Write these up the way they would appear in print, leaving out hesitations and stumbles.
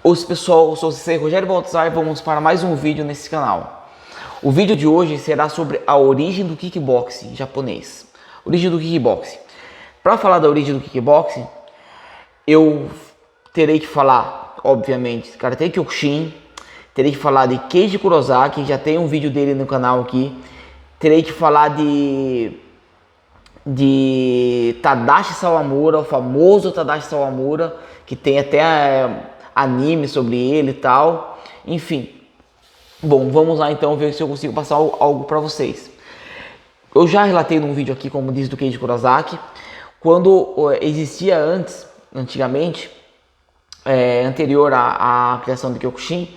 Oi pessoal, eu sou o Rogério Baltazar e vamos para mais um vídeo nesse canal. O vídeo de hoje será sobre a origem do kickboxing japonês. Origem do kickboxing. Para falar da origem do kickboxing, eu terei que falar, obviamente, Karate Kyokushin, terei que falar de Keiji Kurosaki, já tem um vídeo dele no canal aqui. Terei que falar de Tadashi Sawamura, o famoso Tadashi Sawamura, que tem até anime sobre ele e tal. Enfim, bom, vamos lá então ver se eu consigo passar algo para vocês. Eu já relatei num vídeo aqui, como diz, do Keiji Kurosaki, quando existia antigamente, anterior à criação do Kyokushin,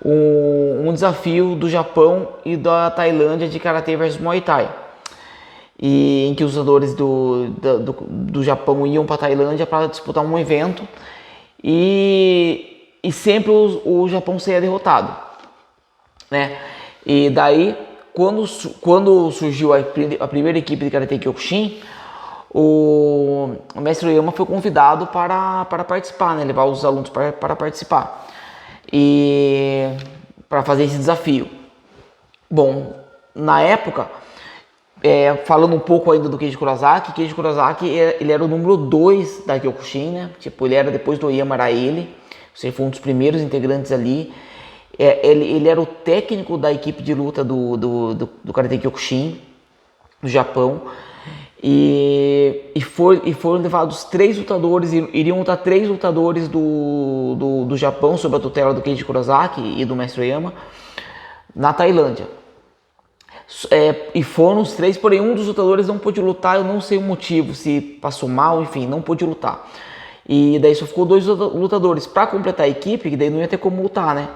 um desafio do Japão e da Tailândia de Karatê versus Muay Thai, e em que os lutadores do Japão iam para a Tailândia para disputar um evento, e sempre o Japão saía derrotado, né? E daí, quando surgiu a primeira equipe de Karate Kyokushin, o mestre Oyama foi convidado para participar, né? Levar os alunos para participar e para fazer esse desafio. Bom, na época, falando um pouco ainda do Keiji Kurosaki, ele era o número 2 da Kyokushin, né? Tipo, ele era, depois do Oyama, era ele. Você foi um dos primeiros integrantes ali. Ele era o técnico da equipe de luta do Karate Kyokushin do Japão. E foram levados 3 lutadores, iriam lutar 3 lutadores do Japão sob a tutela do Keiji Kurosaki e do mestre Oyama na Tailândia. E foram os 3, porém um dos lutadores não pôde lutar, eu não sei o motivo, se passou mal, enfim, não pôde lutar. E daí só ficou 2 lutadores para completar a equipe, que daí não ia ter como lutar, né?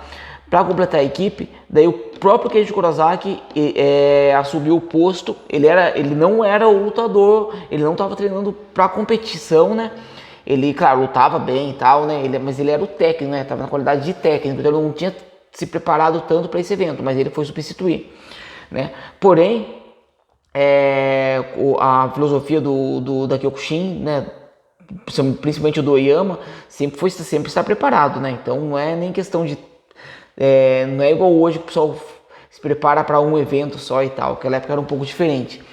Para completar a equipe, daí o próprio Keiji Kurosaki assumiu o posto. Ele não era o lutador, ele não estava treinando para competição, né? Ele, claro, lutava bem e tal, né? Mas ele era o técnico, né? Tava na qualidade de técnico, então ele não tinha se preparado tanto para esse evento, mas ele foi substituir, né? Porém, a filosofia da Kyokushin, né, principalmente o do Oyama, sempre estar preparado, né? Então não é nem questão de não é igual hoje que o pessoal se prepara para um evento só e tal. Aquela época era um pouco diferente.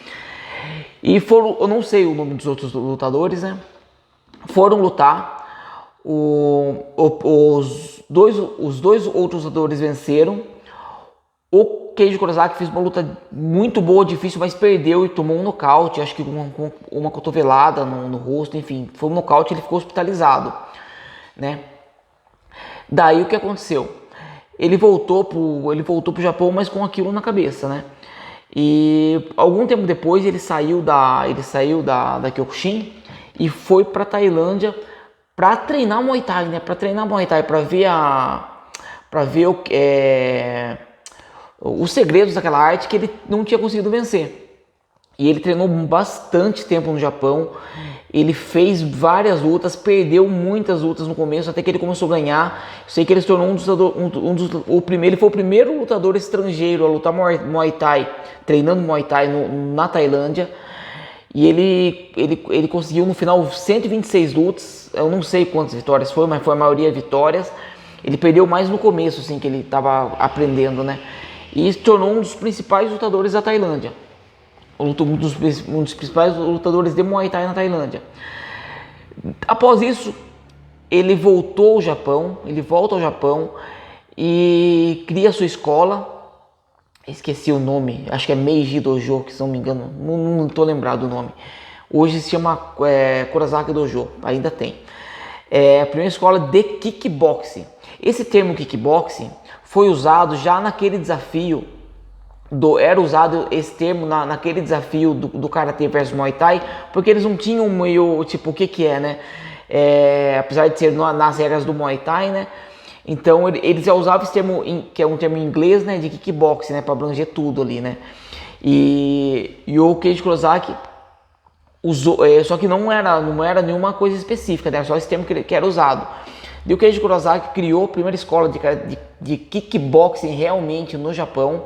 E eu não sei o nome dos outros lutadores, né? Foram lutar. Os dois outros lutadores venceram. O Keiji Kurosaki fez uma luta muito boa, difícil, mas perdeu e tomou um nocaute, acho que uma cotovelada no rosto, enfim, foi um nocaute, ele ficou hospitalizado, né? Daí o que aconteceu? Ele voltou pro Japão, mas com aquilo na cabeça, né? E algum tempo depois ele saiu da Kyokushin e foi para Tailândia para treinar Muay Thai, né? Para treinar Muay Thai, para ver os segredos daquela arte que ele não tinha conseguido vencer. E ele treinou bastante tempo no Japão. Ele fez várias lutas, perdeu muitas lutas no começo, até que ele começou a ganhar. Eu sei que ele se tornou ele foi o primeiro lutador estrangeiro a lutar Muay Thai, treinando Muay Thai na Tailândia. E ele conseguiu no final 126 lutas. Eu não sei quantas vitórias foi, mas foi a maioria vitórias. Ele perdeu mais no começo, assim, que ele estava aprendendo, né? E se tornou um dos principais lutadores da Tailândia. Um dos principais lutadores de Muay Thai na Tailândia. Após isso, ele volta ao Japão e cria sua escola. Esqueci o nome, acho que é Meiji Dojo, que se não me engano, não estou lembrado do nome. Hoje se chama Kurosaki Dojo, ainda tem. É a primeira escola de kickboxing. Esse termo kickboxing foi usado já naquele desafio. Era usado esse termo naquele desafio do Karate versus Muay Thai, porque eles não tinham meio, tipo, o que é, né? Apesar de ser nas regras do Muay Thai, né? Então eles já usavam esse termo, que é um termo em inglês, né? De kickboxing, né? Para abranger tudo ali, né? E o Keiji Kurosaki usou, só que não era nenhuma coisa específica, né? Só esse termo que era usado. E o Keiji Kurosaki criou a primeira escola de kickboxing realmente no Japão,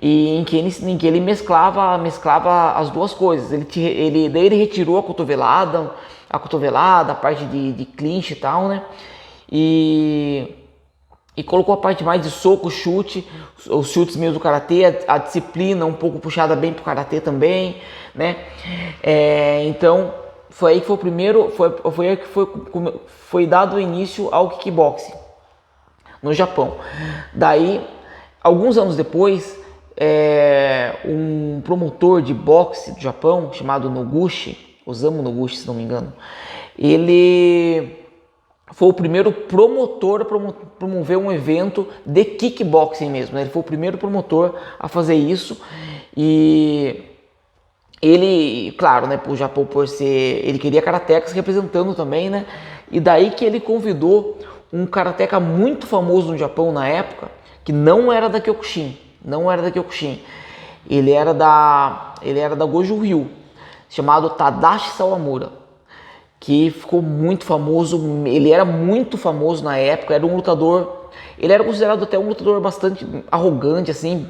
e em que ele mesclava as duas coisas. Daí ele retirou a cotovelada, a parte de clinch e tal, né? E e colocou a parte mais de soco, chute, os chutes mesmo do karatê, a disciplina um pouco puxada bem pro karatê também, né? Então foi aí que foi o primeiro, foi aí que foi dado o início ao kickboxing no Japão. Daí, alguns anos depois, um promotor de boxe do Japão chamado Noguchi, Osamu Noguchi, se não me engano, ele foi o primeiro promotor a promover um evento de kickboxing mesmo, né? Ele foi o primeiro promotor a fazer isso. E ele, claro, né, pro Japão, por ser, ele queria karatecas representando também, né? E daí que ele convidou um karateca muito famoso no Japão na época, que não era da Kyokushin, ele era da Goju Ryu, chamado Tadashi Sawamura, que ficou muito famoso. Ele era muito famoso na época, era um lutador, ele era considerado até um lutador bastante arrogante, assim,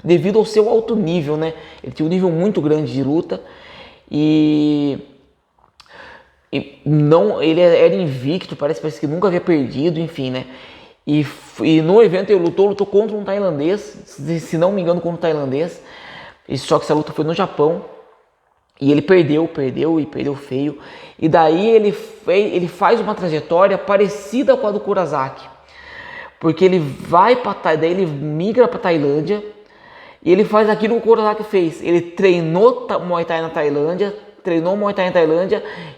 devido ao seu alto nível, né? Ele tinha um nível muito grande de luta e não, ele era invicto, parece que nunca havia perdido, enfim, né? E no evento ele lutou contra um tailandês, se não me engano, contra um tailandês, só que essa luta foi no Japão. E ele perdeu feio. E daí ele faz uma trajetória parecida com a do Kurazaki. Porque ele vai daí ele migra para Tailândia e ele faz aquilo que o Kurazaki fez. Ele treinou Muay Thai na Tailândia,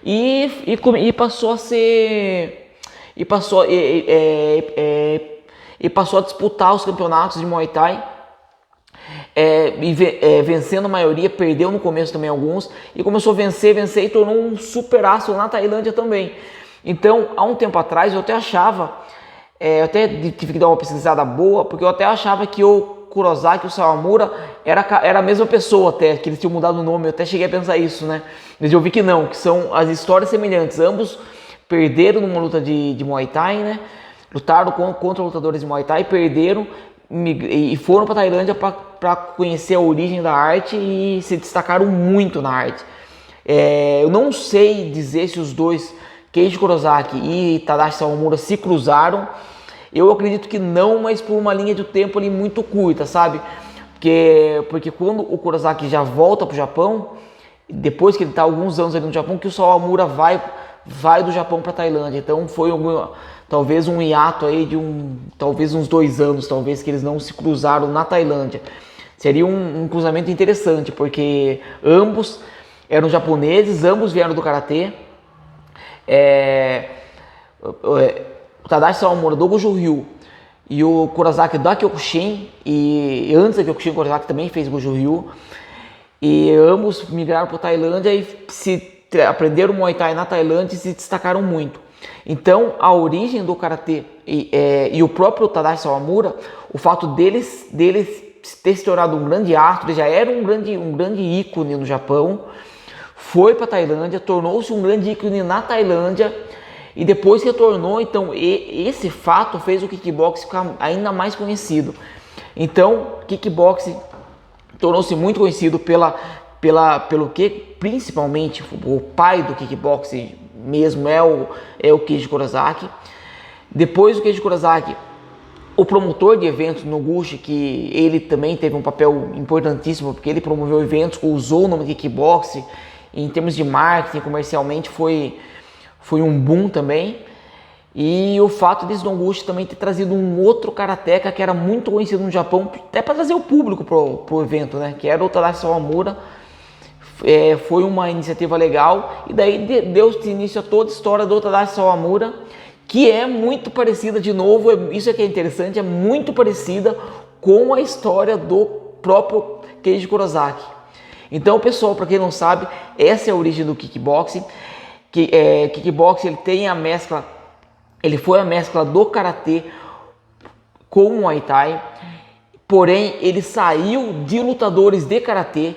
e passou a ser e passou a disputar os campeonatos de Muay Thai. Vencendo a maioria, perdeu no começo também alguns, e começou a vencer e tornou um super astro na Tailândia também. Então, há um tempo atrás, eu até achava, eu até tive que dar uma pesquisada boa, porque eu até achava que o Kurazaki e o Sawamura era a mesma pessoa, até que eles tinham mudado o nome. Eu até cheguei a pensar isso, né? Mas eu vi que não, que são as histórias semelhantes. Ambos perderam numa luta de Muay Thai, né? Lutaram contra lutadores de Muay Thai, perderam e foram para Tailândia para conhecer a origem da arte e se destacaram muito na arte. Eu não sei dizer se os dois, Keiji Kurazaki e Tadashi Sawamura, se cruzaram. Eu acredito que não, mas por uma linha de tempo ali muito curta, sabe? Porque quando o Kurazaki já volta pro Japão, depois que ele está alguns anos ali no Japão, que o Sawamura vai do Japão para Tailândia. Então foi talvez um hiato aí de talvez uns 2 anos, talvez, que eles não se cruzaram na Tailândia. Seria um cruzamento interessante, porque ambos eram japoneses, ambos vieram do karatê. O Tadashi Sawamura do Goju Ryu e o Kurazaki da Kyokushin, e antes da Kyokushin o Kurazaki também fez Goju Ryu, e ambos migraram para a Tailândia e aprenderam Muay Thai na Tailândia e se destacaram muito. Então, a origem do karatê e o próprio Tadashi Sawamura, o fato deles ter se tornado um grande astro, ele já era um grande ícone no Japão, foi para a Tailândia, tornou-se um grande ícone na Tailândia e depois retornou. Então, esse fato fez o kickboxing ficar ainda mais conhecido. Então, kickboxing tornou-se muito conhecido pelo que, principalmente, o pai do kickboxing mesmo é o Keiji Kurazaki. Depois do Keiji Kurazaki, o promotor de eventos, Noguchi, que ele também teve um papel importantíssimo, porque ele promoveu eventos, usou o nome de kickboxing, em termos de marketing, comercialmente foi um boom também. E o fato desse Noguchi também ter trazido um outro karateka que era muito conhecido no Japão, até para trazer o público pro evento, né? Que era o Tadashi Sawamura. Foi uma iniciativa legal, e daí deu-se início a toda a história do Tadashi Sawamura, que é muito parecida, de novo, isso é que é interessante, é muito parecida com a história do próprio Keiji Kurazaki. Então, pessoal, para quem não sabe, essa é a origem do kickboxing. Kickboxing, ele tem a mescla, ele foi a mescla do karatê com o Muay Thai, porém ele saiu de lutadores de karatê.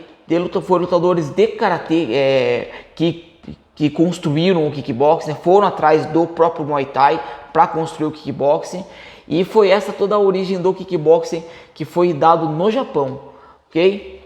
Foram lutadores de karatê que construíram o kickboxing, né? Foram atrás do próprio Muay Thai para construir o kickboxing, e foi essa toda a origem do kickboxing que foi dado no Japão, ok?